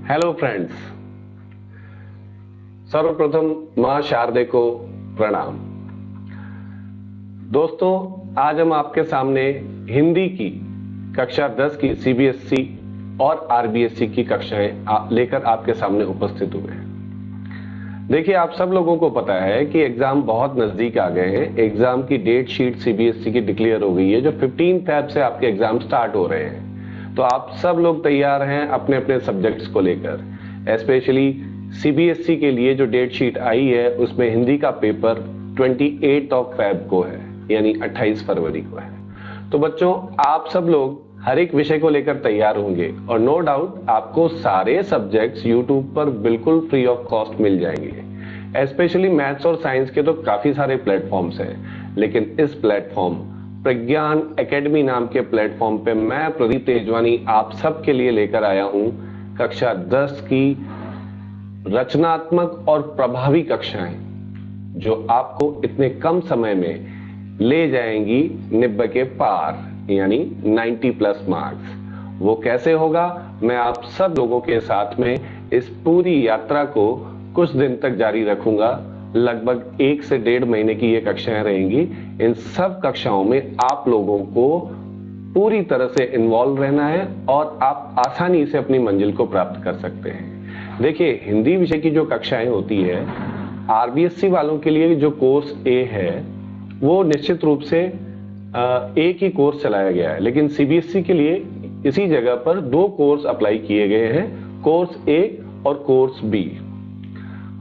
Hello friends, सर्वप्रथम मां शारदे को प्रणाम। दोस्तों, आज हम आपके सामने हिंदी की कक्षा 10 की सीबीएसई और आरबीएसई की कक्षाएं लेकर आपके सामने उपस्थित हुए हैं। देखिए, आप सब लोगों को पता है कि एग्जाम बहुत नजदीक आ गए हैं। एग्जाम की डेट शीट सीबीएसई की डिक्लेयर हो गई है, जो 15 फैब से आपके एग्जाम स्टार्ट हो रहे हैं। तो आप सब लोग तैयार हैं अपने अपने सब्जेक्ट्स को लेकर। स्पेशली सीबीएसई के लिए जो डेट शीट आई है, उसमें हिंदी का पेपर 28 ऑफ फैब को है, यानी 28 फरवरी को है। तो बच्चों, आप सब लोग हर एक विषय को लेकर तैयार होंगे और नो डाउट आपको सारे सब्जेक्ट्स यूट्यूब पर बिल्कुल फ्री ऑफ कॉस्ट मिल जाएंगे। स्पेशली मैथ्स और साइंस के तो काफी सारे प्लेटफॉर्म्स हैं, लेकिन इस प्लेटफॉर्म प्रज्ञान एकेडमी नाम के प्लेटफॉर्म पे मैं प्रदीप तेजवानी आप सबके लिए लेकर आया हूं कक्षा 10 की रचनात्मक और प्रभावी कक्षाएं, जो आपको इतने कम समय में ले जाएंगी 90 के पार, यानी 90 प्लस मार्क्स। वो कैसे होगा, मैं आप सब लोगों के साथ में इस पूरी यात्रा को कुछ दिन तक जारी रखूंगा। लगभग 1 से 1.5 महीने की ये कक्षाएं रहेंगी। इन सब कक्षाओं में आप लोगों को पूरी तरह से इन्वॉल्व रहना है और आप आसानी से अपनी मंजिल को प्राप्त कर सकते हैं। देखिए, हिंदी विषय की जो कक्षाएं होती है, आरबीएसई वालों के लिए जो कोर्स ए है वो निश्चित रूप से एक ही कोर्स चलाया गया है, लेकिन सीबीएसई के लिए इसी जगह पर 2 कोर्स अप्लाई किए गए हैं, कोर्स ए और कोर्स बी।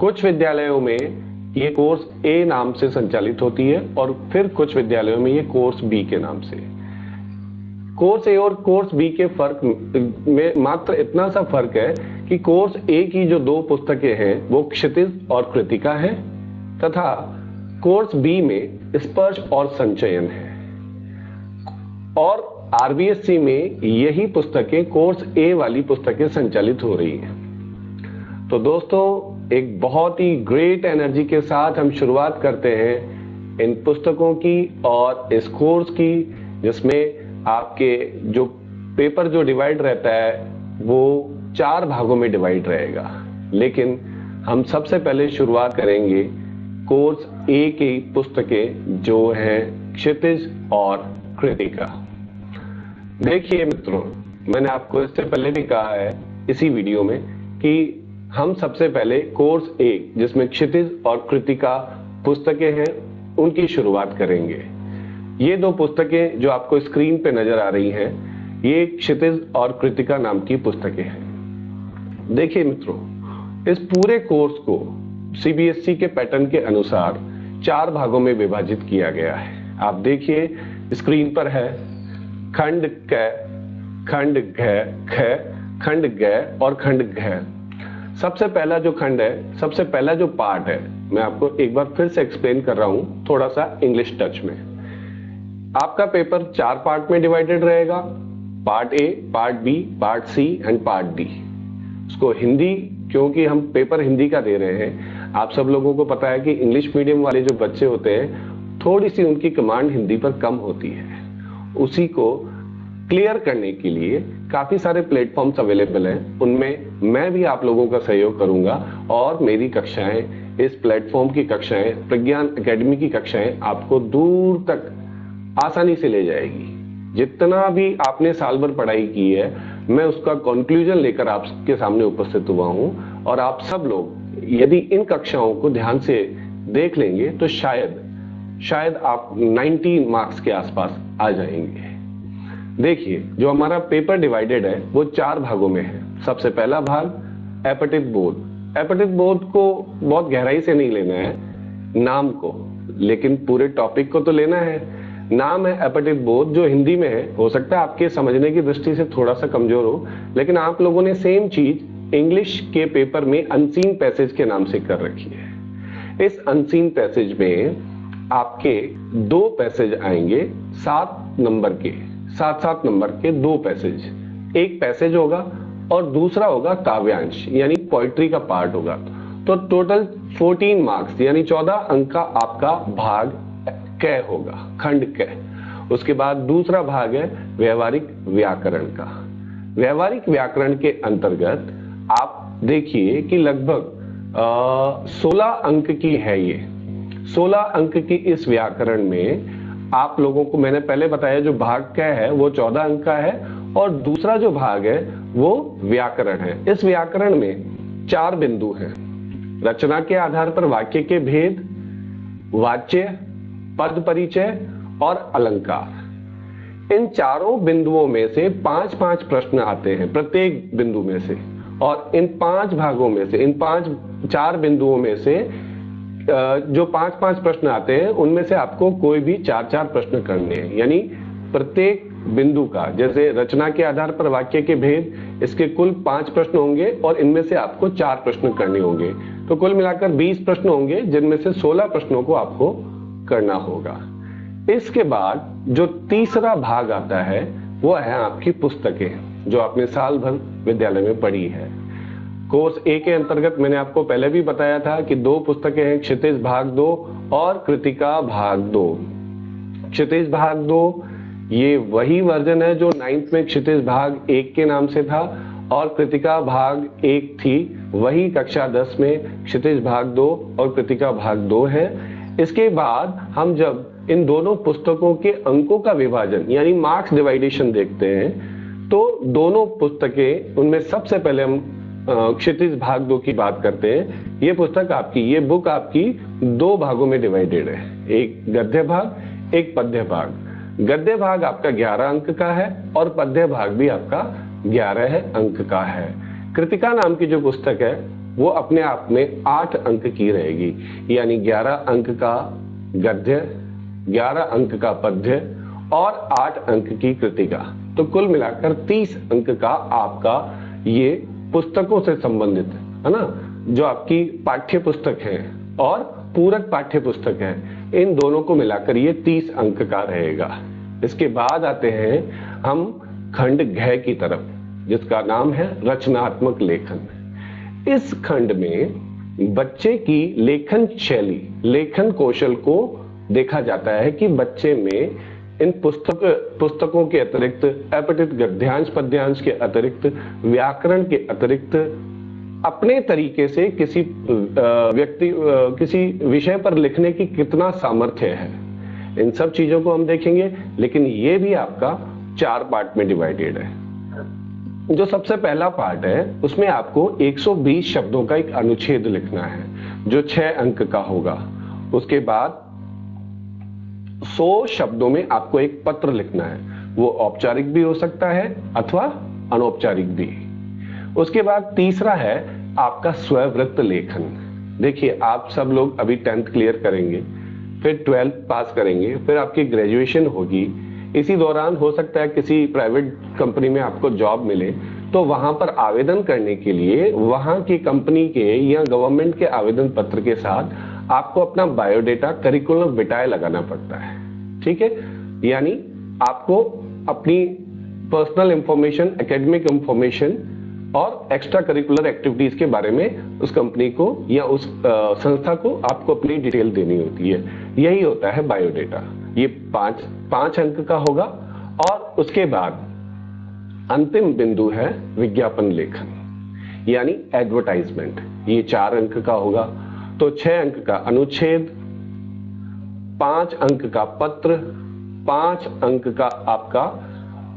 कुछ विद्यालयों में ये कोर्स ए नाम से संचालित होती है और फिर कुछ विद्यालयों में ये कोर्स बी के नाम से। कोर्स ए और कोर्स बी के फर्क में मात्र इतना सा फर्क है कि कोर्स ए की जो 2 पुस्तकें हैं वो क्षितिज और कृतिका है, तथा कोर्स बी में स्पर्श और संचयन है। और आरबीएसई में यही पुस्तकें कोर्स ए वाली पुस्तकें संचालित हो रही हैं। तो दोस्तों, एक बहुत ही ग्रेट एनर्जी के साथ हम शुरुआत करते हैं इन पुस्तकों की और इस कोर्स की, जिसमें आपके जो पेपर जो डिवाइड रहता है वो 4 भागों में डिवाइड रहेगा। लेकिन हम सबसे पहले शुरुआत करेंगे कोर्स ए की पुस्तकें जो हैं क्षितिज और कृतिका। देखिए मित्रों, मैंने आपको इससे पहले भी कहा है इसी वीडियो में कि हम सबसे पहले कोर्स ए, जिसमें क्षितिज और कृतिका पुस्तकें हैं, उनकी शुरुआत करेंगे। ये 2 पुस्तकें जो आपको स्क्रीन पे नजर आ रही हैं, ये क्षितिज और कृतिका नाम की पुस्तकें हैं। देखिए मित्रों, इस पूरे कोर्स को सीबीएसई के पैटर्न के अनुसार 4 भागों में विभाजित किया गया है। आप देखिए स्क्रीन पर है खंड क, खंड घ, ख, खंड ग और खंड घ। सबसे पहला जो खंड है, सबसे पहला जो पार्ट है, मैं आपको एक बार फिर से एक्सप्लेन कर रहा हूं थोड़ा सा इंग्लिश टच में। आपका पेपर 4 पार्ट में डिवाइडेड रहेगा, part A, part B, part C and part D. उसको हिंदी, क्योंकि हम पेपर हिंदी का दे रहे हैं, आप सब लोगों को पता है कि इंग्लिश मीडियम वाले जो बच्चे होते हैं, थोड़ी सी उनकी कमांड हिंदी पर कम होती है। उसी को क्लियर करने के लिए काफी सारे प्लेटफॉर्म्स अवेलेबल हैं, उनमें मैं भी आप लोगों का सहयोग करूंगा और मेरी कक्षाएं, इस प्लेटफॉर्म की कक्षाएं, प्रज्ञान एकेडमी की कक्षाएं आपको दूर तक आसानी से ले जाएगी। जितना भी आपने साल भर पढ़ाई की है, मैं उसका कंक्लूजन लेकर आपके सामने उपस्थित हुआ हूं और आप सब लोग यदि इन कक्षाओं को ध्यान से देख लेंगे तो शायद आप 90 मार्क्स के आसपास आ जाएंगे। देखिए, जो हमारा पेपर डिवाइडेड है वो 4 भागों में है। सबसे पहला भाग एपेटिव बोध। एपेटिव बोध को बहुत गहराई से नहीं लेना है, नाम को, लेकिन पूरे टॉपिक को तो लेना है। नाम है एपेटिव बोध, जो हिंदी में है। हो सकता है आपके समझने की दृष्टि से थोड़ा सा कमजोर हो, लेकिन आप लोगों ने सेम चीज इंग्लिश के पेपर में अनसीन पैसेज के नाम से कर रखी है। इस अनसीन पैसेज में आपके 2 पैसेज आएंगे, 7 नंबर के 2 पैसेज। एक पैसेज होगा और दूसरा होगा काव्यांश, यानी पोइट्री का पार्ट होगा। तो टोटल 14 मार्क्स यानी 14 अंक का आपका भाग क होगा, खंड क। उसके बाद दूसरा भाग है व्यवहारिक व्याकरण का। व्यवहारिक व्याकरण के अंतर्गत आप देखिए कि लगभग 16 अंक की है ये। 16 अंक की इस व्याकरण में आप लोगों को मैंने पहले बताया जो भाग क्या है वो 14 अंक का है, और दूसरा जो भाग है वो व्याकरण है। इस व्याकरण में 4 बिंदु हैं। रचना के आधार पर वाक्य के भेद, वाच्य, पद परिचय और अलंकार। इन चारों बिंदुओं में से 5-5 प्रश्न आते हैं प्रत्येक बिंदु में से, और इन 5 भागों में से, इन 4 बिंदुओं में से जो 5-5 प्रश्न आते हैं उनमें से आपको कोई भी 4-4 प्रश्न करने हैं। यानी प्रत्येक बिंदु का, जैसे रचना के आधार पर वाक्य के भेद, इसके कुल 5 प्रश्न होंगे और इनमें से आपको 4 प्रश्न करने होंगे। तो कुल मिलाकर 20 प्रश्न होंगे, जिनमें से 16 प्रश्नों को आपको करना होगा। इसके बाद जो तीसरा भाग आता है वो है आपकी पुस्तकें, जो आपने साल भर विद्यालय में पढ़ी है। कोर्स ए के अंतर्गत मैंने आपको पहले भी बताया था कि 2 पुस्तकें हैं, क्षितिज भाग 2 और कृतिका भाग 2। क्षितिज भाग 2 ये वही वर्जन है जो 9th में क्षितिज भाग 1 के नाम से था, और कृतिका भाग 1 थी वही कक्षा 10 में क्षितिज भाग 2 और कृतिका भाग 2 है। इसके बाद हम जब इन दोनों पुस्तकों के अंकों का विभाजन यानी मार्क्स डिवाइडेशन देखते हैं, तो दोनों पुस्तकें, उनमें सबसे पहले हम क्षितिज भाग 2 की बात करते हैं। ये पुस्तक आपकी, ये बुक आपकी 2 भागों में डिवाइडेड है, एक गद्य भाग, एक पद्य भाग। गद्य भाग आपका 11 अंक का है और पद्य भाग भी आपका 11 अंक का है। कृतिका नाम की जो पुस्तक है वो अपने आप में 8 अंक की रहेगी, यानी 11 अंक का गद्य, 11 अंक का पद्य और 8 अंक की कृतिका। तो कुल मिलाकर 30 अंक का आपका ये पुस्तकों से संबंधित है ना, जो आपकी पाठ्य पुस्तक है और पूरक पाठ्य पुस्तक है, इन दोनों को मिलाकर ये 30 अंक का रहेगा। इसके बाद आते हैं हम खंड घ की तरफ, जिसका नाम है रचनात्मक लेखन। इस खंड में बच्चे की लेखन शैली, लेखन कौशल को देखा जाता है कि बच्चे में इन पुस्तकों के अतिरिक्त, अपठित गद्यांश पद्यांश के अतिरिक्त, व्याकरण के अतिरिक्त अपने तरीके से किसी किसी विषय पर लिखने की कितना सामर्थ्य है। इन सब चीजों को हम देखेंगे, लेकिन ये भी आपका 4 पार्ट में डिवाइडेड है। जो सबसे पहला पार्ट है उसमें आपको 120 शब्दों का एक अनुच्छेद लिखना है, जो 6 अंक का होगा। उसके बाद 100 शब्दों में आपको एक पत्र लिखना है, वो औपचारिक भी हो सकता है अथवा अनौपचारिक भी। उसके बाद तीसरा है आपका स्ववृत्त लेखन। देखिए, आप सब लोग अभी 10th क्लियर करेंगे, फिर 12th पास करेंगे, फिर आपकी ग्रेजुएशन होगी। इसी दौरान हो सकता है किसी प्राइवेट कंपनी में आपको जॉब मिले, तो वहां पर आवेदन करने के लिए वहां की कंपनी के या गवर्नमेंट के आवेदन पत्र के साथ आपको अपना बायोडेटा, करिकुलम विटाए लगाना पड़ता है। ठीक है, यानी आपको अपनी पर्सनल इंफॉर्मेशन, एकेडमिक इंफॉर्मेशन और एक्स्ट्रा करिकुलर एक्टिविटीज के बारे में उस कंपनी को या उस संस्था को आपको अपनी डिटेल देनी होती है। यही होता है बायोडेटा। ये 5 अंक का होगा। और उसके बाद अंतिम बिंदु है विज्ञापन लेखन, यानी एडवर्टाइजमेंट। ये 4 अंक का होगा। तो 6 अंक का अनुच्छेद, 5 अंक का पत्र, 5 अंक का आपका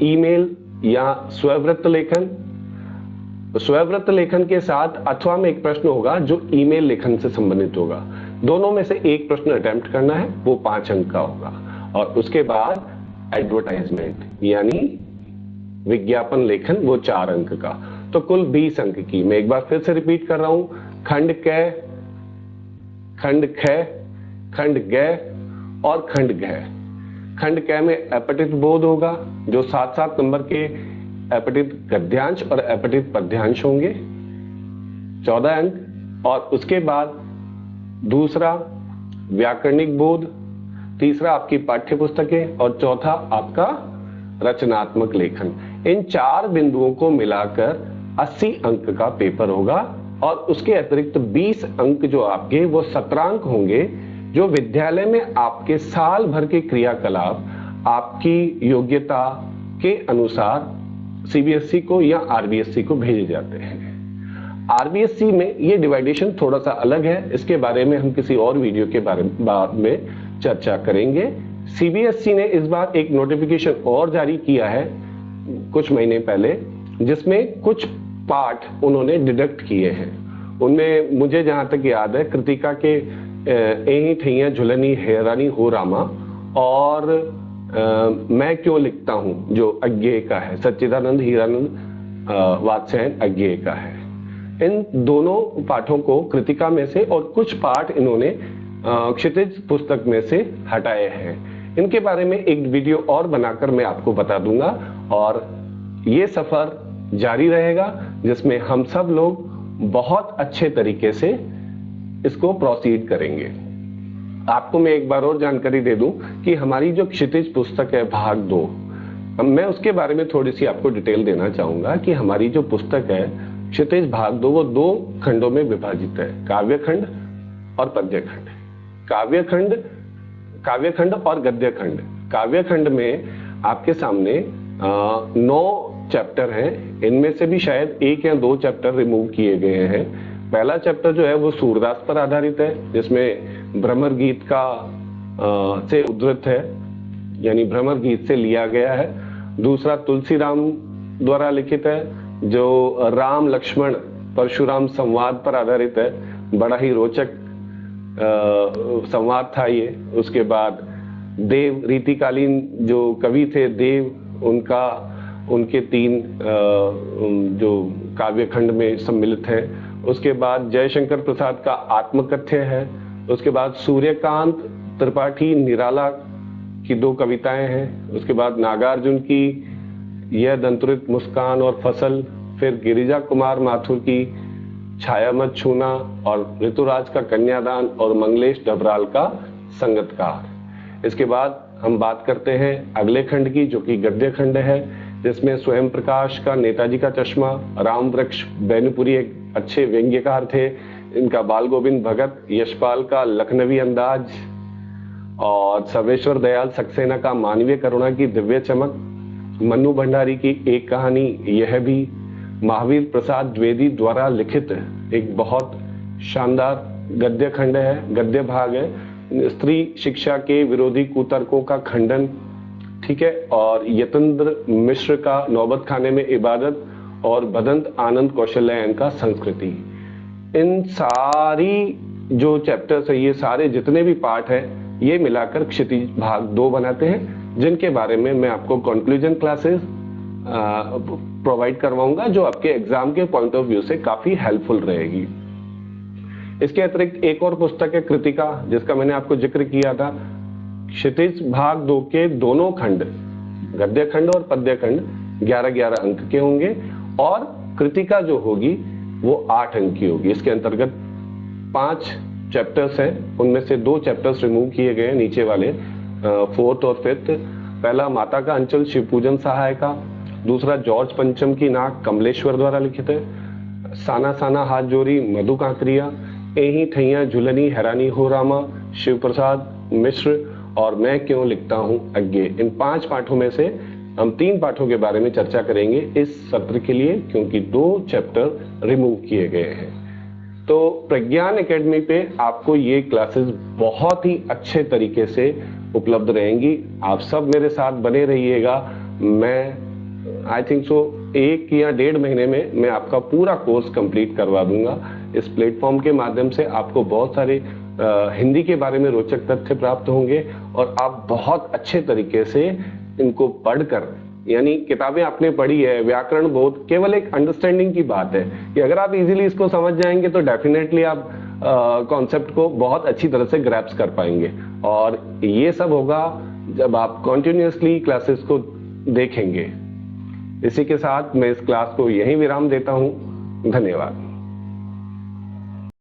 ईमेल या स्ववृत्त लेखन। स्ववृत्त लेखन के साथ अथवा में एक प्रश्न होगा जो ईमेल लेखन से संबंधित होगा। दोनों में से एक प्रश्न अटेम्प्ट करना है, वो 5 अंक का होगा। और उसके बाद एडवर्टाइजमेंट यानी विज्ञापन लेखन, वो 4 अंक का। तो कुल 20 अंक की। मैं एक बार फिर से रिपीट कर रहा हूं, खंड क, खंड ख, खंड ग और खंड घ। खंड क में अपठित बोध होगा, जो 7-7 नंबर के अपठित गद्यांश और अपठित पद्यांश होंगे, 14 अंक। और उसके बाद दूसरा व्याकरणिक बोध, तीसरा आपकी पाठ्य पुस्तकें और चौथा आपका रचनात्मक लेखन। इन 4 बिंदुओं को मिलाकर 80 अंक का पेपर होगा। और उसके अतिरिक्त 20 अंक जो आपके, वो सत्रांक होंगे, जो विद्यालय में आपके साल भर के क्रियाकलाप आपकी योग्यता के अनुसार सीबीएसई को या आरबीएसई को भेजे जाते हैं। आरबीएससी में ये डिवाइडेशन थोड़ा सा अलग है, इसके बारे में हम किसी और वीडियो के बाद में चर्चा करेंगे। सीबीएसई ने इस बार एक नोटिफिकेशन और जारी किया है कुछ महीने पहले, जिसमें कुछ पार्ट उन्होंने डिडक्ट किए हैं। उनमें मुझे जहां तक याद है, कृतिका के एही ठैया झुलनी हैरानी हो रामा और मैं क्यों लिखता हूं जो अज्ञेय का है, सच्चिदानंद हीरानंद वात्स्यायन अज्ञेय का है। इन दोनों पाठों को कृतिका में से और कुछ पाठ इन्होंने क्षितिज पुस्तक में से हटाए हैं। इनके बारे में एक वीडियो और बनाकर मैं आपको बता दूंगा और ये सफर जारी रहेगा, जिसमें हम सब लोग बहुत अच्छे तरीके से इसको प्रोसीड करेंगे। आपको मैं एक बार और जानकारी दे दूं कि हमारी जो क्षितिज पुस्तक है भाग 2, मैं उसके बारे में थोड़ी सी आपको डिटेल देना चाहूंगा कि हमारी जो पुस्तक है क्षितिज भाग 2 वो 2 खंडों में विभाजित है, काव्य खंड और पद्य खंड। काव्य खंड और गद्य खंड। काव्य खंड में आपके सामने 9 चैप्टर हैं, इनमें से भी शायद 1 या 2 चैप्टर रिमूव किए गए हैं। पहला चैप्टर जो है वो सूरदास पर आधारित है, जिसमें भ्रमर गीत का से उद्धृत है, यानी भ्रमर गीत से लिया गया है। दूसरा तुलसीराम द्वारा लिखित है, जो राम लक्ष्मण परशुराम संवाद पर आधारित है। बड़ा ही रोचक संवाद था ये। उसके बाद देव, रीतिकालीन जो कवि थे देव, उनके 3 जो काव्य खंड में सम्मिलित है। उसके बाद जयशंकर प्रसाद का आत्मकथ्य है। उसके बाद सूर्यकांत त्रिपाठी निराला की 2 कविताएं हैं। उसके बाद नागार्जुन की यह दंतुरित मुस्कान और फसल, फिर गिरिजा कुमार माथुर की छाया मत छूना और ऋतुराज का कन्यादान और मंगलेश डबराल का संगतकार। इसके बाद हम बात करते हैं अगले खंड की, जो कि गद्य खंड है, जिसमें स्वयं प्रकाश का नेताजी का चश्मा, राम वृक्ष बैनुपुरी एक अच्छे व्यंग्यकार थे, इनका बाल गोविंद भगत, यशपाल का लखनवी अंदाज और सर्वेश्वर दयाल सक्सेना का मानवीय करुणा की दिव्य चमक, मन्नू भंडारी की एक कहानी यह भी, महावीर प्रसाद द्विवेदी द्वारा लिखित एक बहुत शानदार गद्य खंड है, गद्य भाग है, स्त्री शिक्षा के विरोधी कुतर्कों का खंडन, ठीक है, और यतेंद्र मिश्र का नौबत खाने में इबादत और भदंत आनंद कौशल्यायन का संस्कृति। इन सारी जो चैप्टर्स है, ये सारे जितने भी पार्ट है, ये मिलाकर क्षितिज भाग 2 बनाते हैं, जिनके बारे में मैं आपको कंक्लूजन क्लासेस प्रोवाइड करवाऊंगा, जो आपके एग्जाम के पॉइंट ऑफ व्यू से काफी हेल्पफुल रहेगी। इसके अतिरिक्त एक और पुस्तक है कृतिका, जिसका मैंने आपको जिक्र किया था। क्षितिज भाग 2 के दोनों खंड, गद्य खंड और पद्य खंड, 11-11 अंक के होंगे और कृतिका जो होगी वो 8 अंक की होगी। इसके अंतर्गत 5 चैप्टर्स हैं, उनमें से 2 चैप्टर्स रिमूव किए गए हैं, नीचे वाले 4th और 5th। पहला माता का अंचल शिवपूजन सहायिका, दूसरा जॉर्ज पंचम की नाक कमलेश्वर द्वारा लिखित है, साना साना हाथ जोरी मधु कांकरिया, एही ठैया झुलनी हैरानी हो रामा शिव प्रसाद मिश्र और मैं क्यों लिखता हूं अज्ञेय। इन 5 पाठों में से हम 3 पाठों के बारे में चर्चा करेंगे इस सत्र के लिए, क्योंकि 2 चैप्टर रिमूव किए गए हैं। तो प्रज्ञान एकेडमी पे आपको ये क्लासेस बहुत ही अच्छे तरीके से उपलब्ध रहेंगी। आप सब मेरे साथ बने रहिएगा। मैं आई थिंक सो 1 या 1.5 महीने में मैं आपका पूरा कोर्स कंप्लीट करवा दूंगा। इस प्लेटफॉर्म के माध्यम से आपको बहुत सारे हिंदी के बारे में रोचक तथ्य प्राप्त होंगे और आप बहुत अच्छे तरीके से इनको पढ़कर, यानी किताबें आपने पढ़ी है, व्याकरण बोध केवल एक अंडरस्टैंडिंग की बात है कि अगर आप इजीली इसको समझ जाएंगे तो डेफिनेटली आप कॉन्सेप्ट को बहुत अच्छी तरह से ग्रैप्स कर पाएंगे। और ये सब होगा जब आप कॉन्टिन्यूसली क्लासेस को देखेंगे। इसी के साथ मैं इस क्लास को यहीं विराम देता हूं। धन्यवाद।